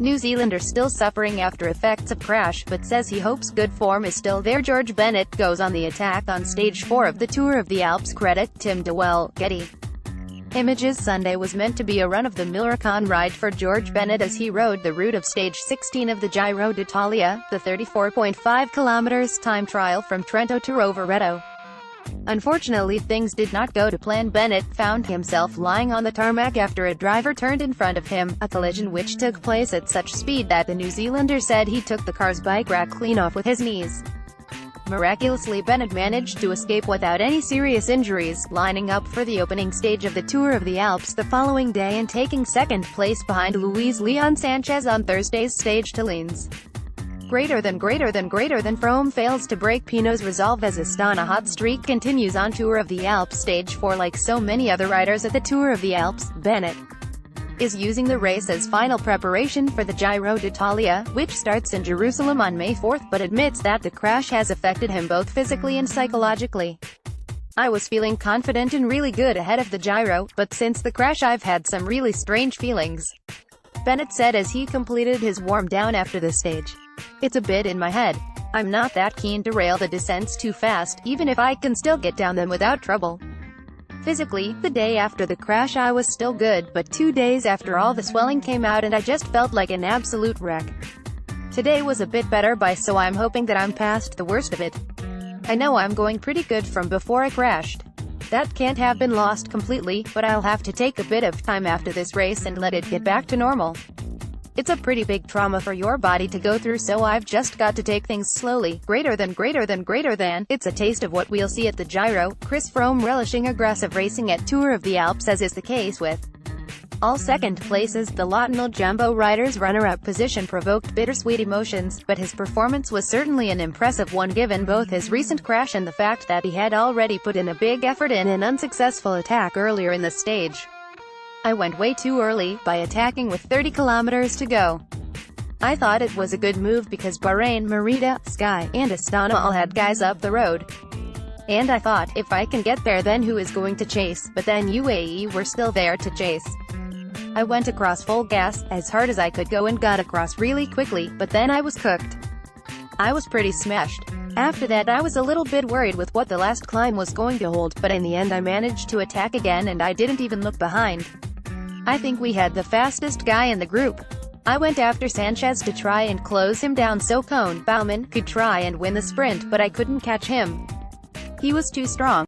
New Zealander still suffering after effects of crash, but says he hopes good form is still there. George Bennett goes on the attack on stage 4 of the Tour of the Alps Credit. Tim de Waele, Getty Images Sunday was meant to be a run-of-the-mill recon ride for George Bennett as he rode the route of stage 16 of the Giro d'Italia, the 34.5 km time trial from Trento to Rovereto. Unfortunately, things did not go to plan. Bennett found himself lying on the tarmac after a driver turned in front of him, a collision which took place at such speed that the New Zealander said he took the car's bike rack clean off with his knees. Miraculously, Bennett managed to escape without any serious injuries, lining up for the opening stage of the Tour of the Alps the following day and taking second place behind Luis Leon Sanchez on Thursday's stage to Lens. Greater than Froome fails to break Pinot's resolve as Astana hot streak continues on Tour of the Alps stage 4. Like so many other riders at the Tour of the Alps, Bennett is using the race as final preparation for the Giro d'Italia, which starts in Jerusalem on May 4, but admits that the crash has affected him both physically and psychologically. "I was feeling confident and really good ahead of the Giro, but since the crash I've had some really strange feelings," Bennett said as he completed his warm-down after the stage. "It's a bit in my head. I'm not that keen to rail the descents too fast, even if I can still get down them without trouble. Physically, the day after the crash I was still good, but 2 days after all the swelling came out and I just felt like an absolute wreck. Today was a bit better so I'm hoping that I'm past the worst of it. I know I'm going pretty good from before I crashed. That can't have been lost completely, but I'll have to take a bit of time after this race and let it get back to normal. It's a pretty big trauma for your body to go through, so I've just got to take things slowly. Greater than. It's a taste of what we'll see at the Giro." Chris Froome relishing aggressive racing at Tour of the Alps, as is the case with all second places. The Latinal Jumbo rider's runner-up position provoked bittersweet emotions, but his performance was certainly an impressive one given both his recent crash and the fact that he had already put in a big effort in an unsuccessful attack earlier in the stage. "I went way too early by attacking with 30 kilometers to go. I thought it was a good move because Bahrain, Merida, Sky, and Astana all had guys up the road. And I thought, if I can get there then who is going to chase? But then UAE were still there to chase. I went across full gas, as hard as I could go, and got across really quickly, but then I was cooked. I was pretty smashed. After that I was a little bit worried with what the last climb was going to hold, but in the end I managed to attack again and I didn't even look behind. I think we had the fastest guy in the group. I went after Sanchez to try and close him down so Bauman could try and win the sprint, but I couldn't catch him. He was too strong.